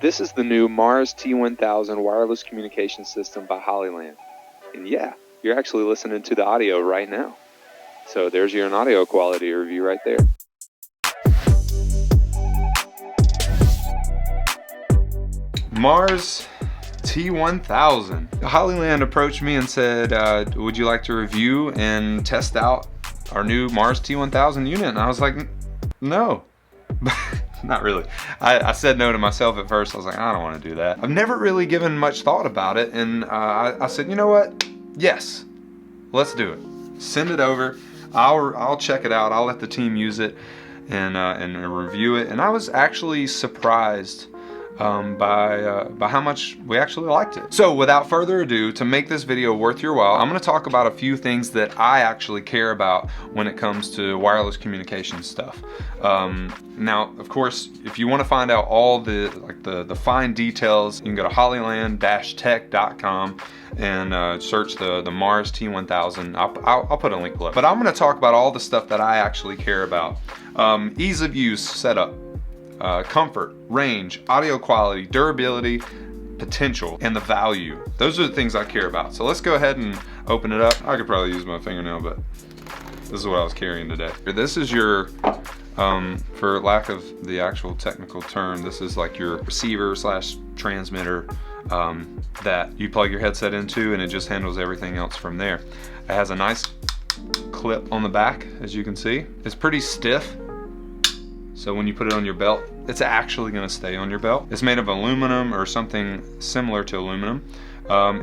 This is the new Mars T1000 wireless communication system by Hollyland. And yeah, you're actually listening to the audio right now. So there's your audio quality review right there. Mars T1000. Hollyland approached me and said, would you like to review and test out our new Mars T1000 unit? And I was like, no. Not really. I said no to myself at first. I was like, I don't want to do that. I've never really given much thought about it, and I said, you know what? Yes, let's do it. Send it over. I'll check it out. I'll let the team use it and review it. And I was actually surprised by how much we actually liked it. So without further ado, to make this video worth your while, I'm going to talk about a few things that I actually care about when it comes to wireless communication stuff. Now, of course, if you want to find out all the fine details, you can go to hollyland-tech.com and search the Mars T1000. I'll put a link below. But I'm going to talk about all the stuff that I actually care about. Ease of use setup. Comfort, range, audio quality, durability, potential, and the value. Those are the things I care about. So let's go ahead and open it up. I could probably use my fingernail, but this is what I was carrying today. This is your, for lack of the actual technical term, this is like your receiver slash transmitter that you plug your headset into, and it just handles everything else from there. It has a nice clip on the back, as you can see. It's pretty stiff. So when you put it on your belt, it's actually going to stay on your belt. It's made of aluminum or something similar to aluminum.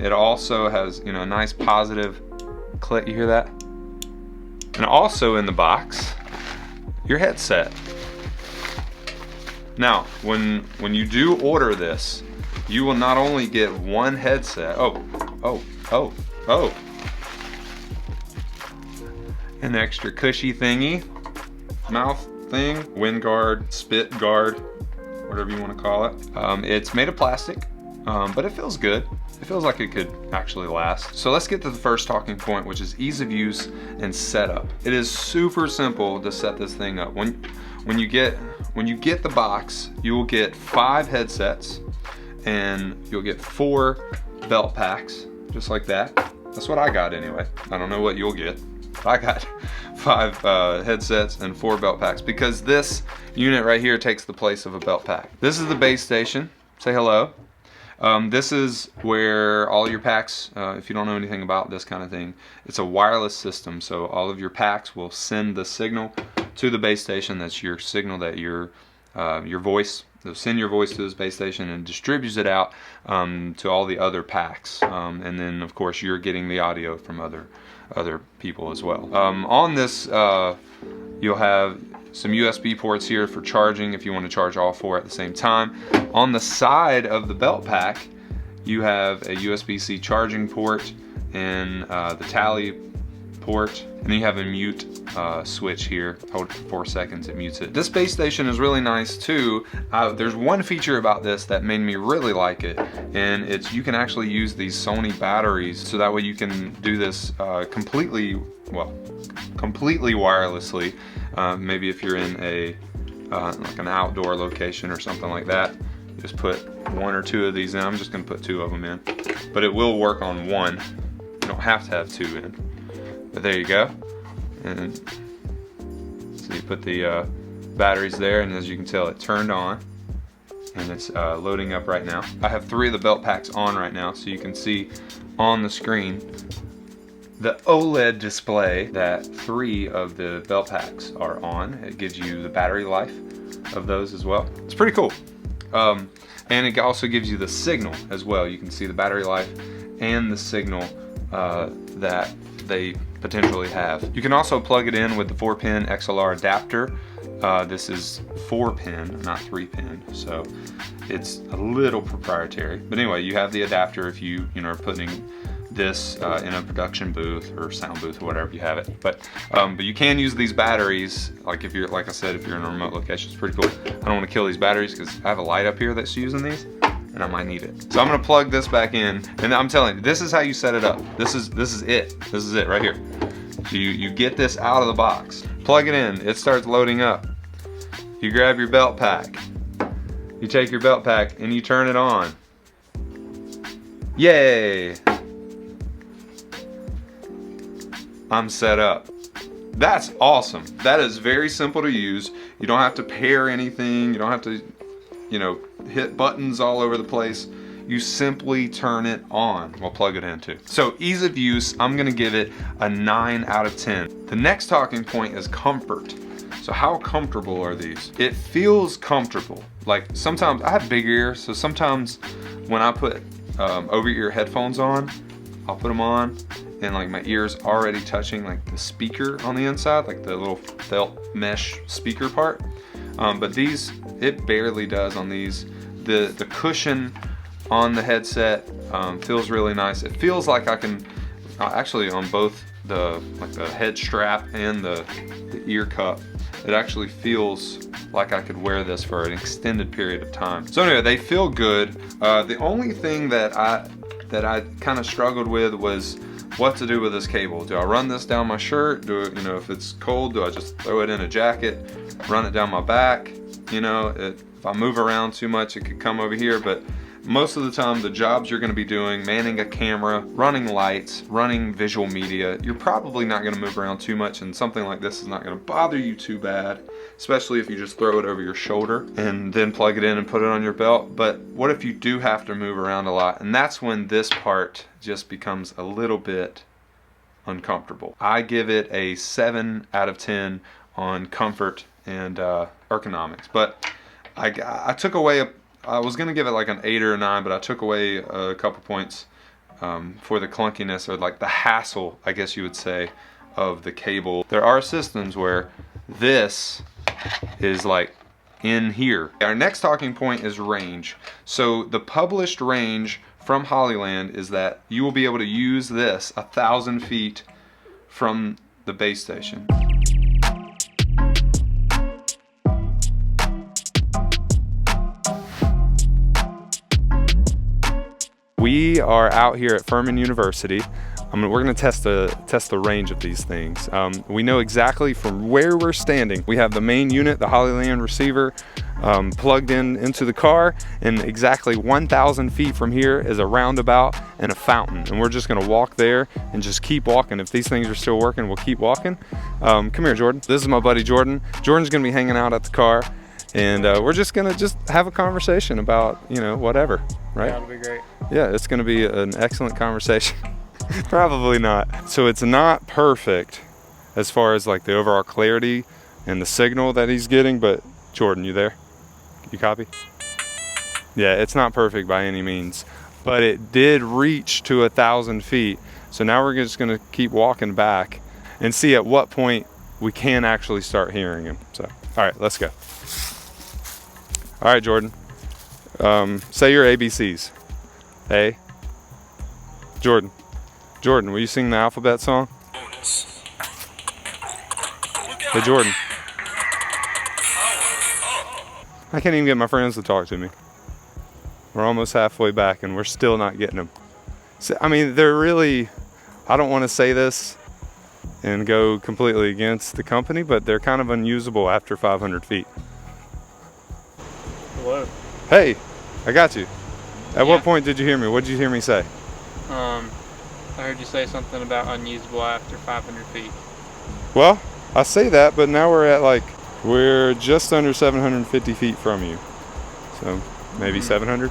It also has, a nice positive click. You hear that? And also in the box, your headset. Now, when you do order this, you will not only get one headset. An extra cushy thingy, mouth thing, wind guard, spit guard, whatever you want to call it. It's made of plastic, but it feels good. It feels like it could actually last. So let's get to the first talking point, which is ease of use and setup. It is super simple to set this thing up. When you get the box, you will get 5 headsets, and you'll get 4 belt packs, just like that. That's what I got anyway. I don't know what you'll get. I got 5 headsets and 4 belt packs, because this unit right here takes the place of a belt pack. This is the base station. Say hello. This is where all your packs, if you don't know anything about this kind of thing, it's a wireless system, so all of your packs will send the signal to the base station. That's your signal that your voice, they'll send your voice to this base station and distributes it out to all the other packs, and then of course you're getting the audio from other people as well. On this, you'll have some USB ports here for charging if you want to charge all 4 at the same time. On the side of the belt pack, you have a USB-C charging port and the tally port, and then you have a mute switch here. Hold it for 4 seconds, it mutes it. This base station is really nice too. There's one feature about this that made me really like it, and it's you can actually use these Sony batteries, so that way you can do this completely wirelessly. Maybe if you're in like an outdoor location or something like that, just put 1 or 2 of these in. I'm just gonna put 2 of them in, but it will work on 1. You don't have to have 2 in. But there you go. And so you put the batteries there, and as you can tell, it turned on, and it's loading up right now. I have 3 of the belt packs on right now, so you can see on the screen the OLED display that 3 of the belt packs are on. It gives you the battery life of those as well. It's pretty cool. And it also gives you the signal as well. You can see the battery life and the signal that they potentially have. You can also plug it in with the 4-pin XLR adapter. This is 4-pin, not 3-pin, so it's a little proprietary. But anyway, you have the adapter if you are putting this in a production booth or sound booth or whatever you have it. But you can use these batteries, like if you're, like I said, if you're in a remote location. It's pretty cool. I don't want to kill these batteries because I have a light up here that's using these, and I might need it. So I'm gonna plug this back in, and I'm telling you, this is how you set it up. This is it. This is it right here. So you get this out of the box, plug it in, it starts loading up. You grab your belt pack, You take your belt pack and you turn it on. Yay! I'm set up. That's awesome. That is very simple to use. You don't have to pair anything. You don't have to, you know, hit buttons all over the place. You simply turn it on. We'll plug it in too. So ease of use, I'm gonna give it a 9 out of 10. The next talking point is comfort. So how comfortable are these? It feels comfortable. Like sometimes, I have big ears, so sometimes when I put over-ear headphones on, I'll put them on and like my ear's already touching like the speaker on the inside, like the little felt mesh speaker part. But these, it barely does on these. The cushion on the headset feels really nice. It feels like I can, actually on both the head strap and the ear cup, it actually feels like I could wear this for an extended period of time. So anyway, they feel good. The only thing that I kind of struggled with was what to do with this cable. Do I run this down my shirt? Do it, you know, if it's cold, do I just throw it in a jacket, run it down my back? You know, if I move around too much, it could come over here. But most of the time, the jobs you're gonna be doing, manning a camera, running lights, running visual media, you're probably not gonna move around too much, and something like this is not gonna bother you too bad, especially if you just throw it over your shoulder and then plug it in and put it on your belt. But what if you do have to move around a lot? And that's when this part just becomes a little bit uncomfortable. I give it a 7 out of 10 on comfort and ergonomics. But I took away I was gonna give it like an 8 or a 9, but I took away a couple points for the clunkiness, or like the hassle, I guess you would say, of the cable. There are systems where this is like in here. Our next talking point is range. So the published range from Hollyland is that you will be able to use this 1,000 feet from the base station. We are out here at Furman University. We're going to test the range of these things. We know exactly from where we're standing. We have the main unit, the Hollyland receiver, plugged into the car, and exactly 1,000 feet from here is a roundabout and a fountain. And we're just going to walk there and just keep walking. If these things are still working, we'll keep walking. Come here, Jordan. This is my buddy Jordan. Jordan's going to be hanging out at the car, and we're just going to have a conversation about, you know, whatever, right? That'll be great. Yeah, it's going to be an excellent conversation. Probably not. So it's not perfect as far as like the overall clarity and the signal that he's getting, but Jordan, you there? You copy? Yeah, it's not perfect by any means, but it did reach to 1,000 feet. So now we're just going to keep walking back and see at what point we can actually start hearing him. So, all right, let's go. All right, Jordan. Say your ABCs. A. Jordan, will you sing the alphabet song? Hey, Jordan. I can't even get my friends to talk to me. We're almost halfway back and we're still not getting them. So, I mean, they're really, I don't want to say this and go completely against the company, but they're kind of unusable after 500 feet. Hello. Hey, I got you. At what point did you hear me? What did you hear me say? I heard you say something about unusable after 500 feet. Well, I say that, but now we're just under 750 feet from you. So maybe 700?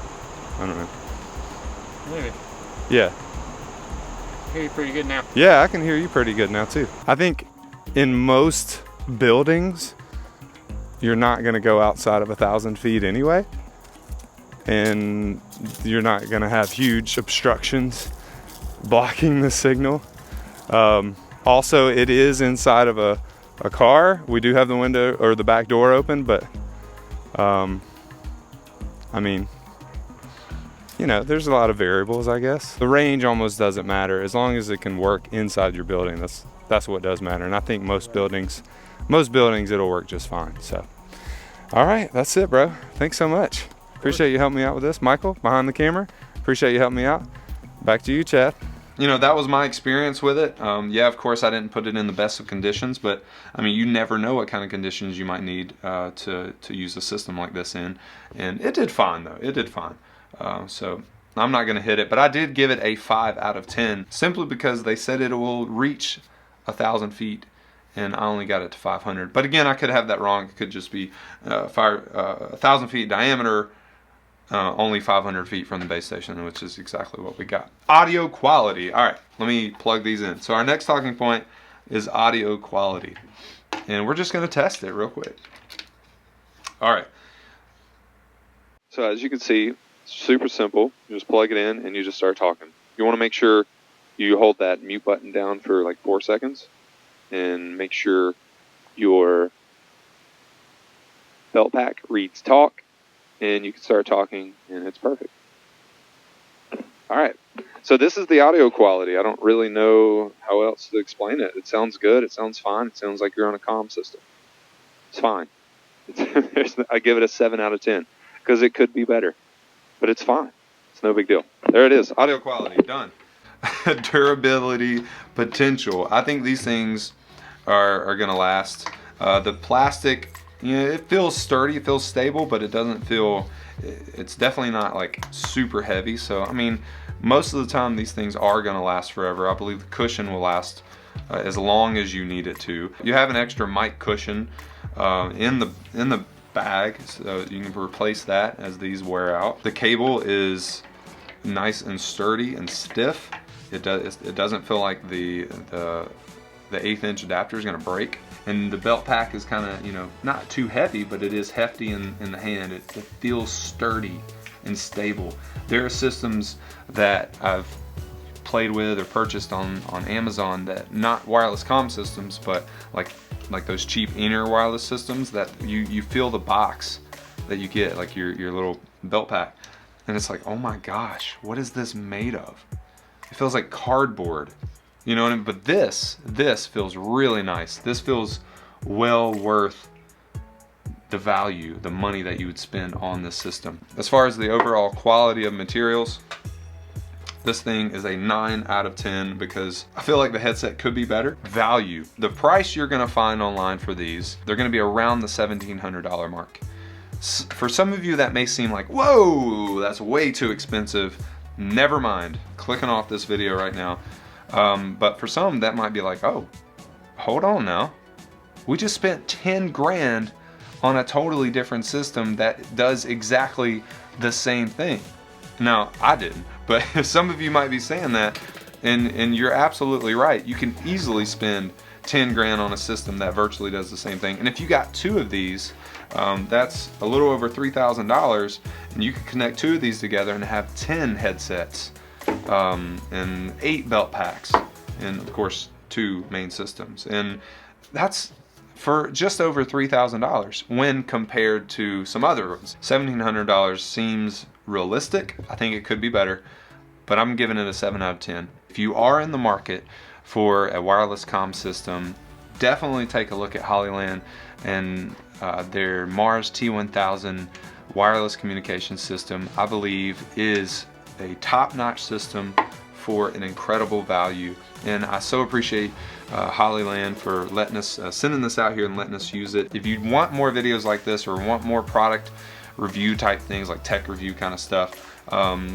I don't know. Maybe. Yeah. I hear you pretty good now. Yeah, I can hear you pretty good now too. I think in most buildings, you're not gonna go outside of 1,000 feet anyway. And you're not gonna have huge obstructions blocking the signal. Also, it is inside of a car. We do have the window or the back door open, but I mean, you know, there's a lot of variables, I guess. The range almost doesn't matter as long as it can work inside your building. That's what does matter. And I think most buildings it'll work just fine. So, all right, that's it, bro. Thanks so much. Appreciate you helping me out with this. Michael, behind the camera, appreciate you helping me out. Back to you, Chad. you know, that was my experience with it. Yeah, of course I didn't put it in the best of conditions, but I mean, you never know what kind of conditions you might need to use a system like this in. And it did fine though, it did fine. So I'm not gonna hit it, but I did give it a 5 out of 10 simply because they said it will reach 1,000 feet and I only got it to 500. But again, I could have that wrong. It could just be 1,000 feet diameter, only 500 feet from the base station, which is exactly what we got. Audio quality. All right, let me plug these in. So our next talking point is audio quality. And we're just gonna test it real quick. All right. So as you can see, super simple. You just plug it in and you just start talking. You wanna make sure you hold that mute button down for like 4 seconds and make sure your belt pack reads talk, and you can start talking and it's perfect. All right, so this is the audio quality. I don't really know how else to explain it. It sounds good, it sounds fine, it sounds like you're on a comm system. It's fine. I give it a 7 out of 10 because it could be better, but it's fine. It's no big deal. There it is, audio quality, done. Durability, potential. I think these things are gonna last. The plastic, you know, it feels sturdy, it feels stable, but it doesn't feel, it's definitely not like super heavy. So I mean, most of the time these things are gonna last forever. I believe the cushion will last as long as you need it to. You have an extra mic cushion in the bag, so you can replace that as these wear out. The cable is nice and sturdy and stiff. It doesn't feel like the 1/8 inch adapter is going to break. And the belt pack is kind of, you know, not too heavy, but it is hefty in the hand. It feels sturdy and stable. There are systems that I've played with or purchased on Amazon that, not wireless comm systems, but like those cheap inner wireless systems that you feel the box that you get, like your little belt pack. And it's like, oh my gosh, what is this made of? It feels like cardboard, you know what I mean? But this feels really nice. This feels well worth the value, the money that you would spend on this system. As far as the overall quality of materials, this thing is a 9 out of 10 because I feel like the headset could be better. Value, the price you're gonna find online for these, they're gonna be around the $1,700 mark. For some of you that may seem like, whoa, that's way too expensive. Never mind, clicking off this video right now. But for some that might be like, oh, hold on now. We just spent 10 grand on a totally different system that does exactly the same thing. Now, I didn't, but some of you might be saying that, and you're absolutely right. You can easily spend 10 grand on a system that virtually does the same thing. And if you got 2 of these, that's a little over $3,000, and you can connect 2 of these together and have 10 headsets, and 8 belt packs, and of course 2 main systems. And that's for just over $3,000 when compared to some other ones. $1,700 seems realistic. I think it could be better, but I'm giving it a 7 out of 10. If you are in the market for a wireless comm system, definitely take a look at Hollyland and their Mars T1000 wireless communication system. I believe is a top-notch system for an incredible value, and I so appreciate Hollyland for letting us sending this out here and letting us use it. If you want more videos like this or want more product review type things, like tech review kind of stuff,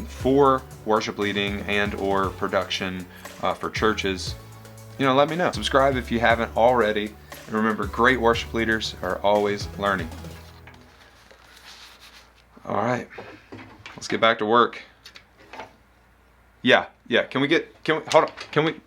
for worship leading and or production for churches, you know, let me know. Subscribe if you haven't already, and remember, great worship leaders are always learning. All right, let's get back to work. Yeah, can we hold on, can we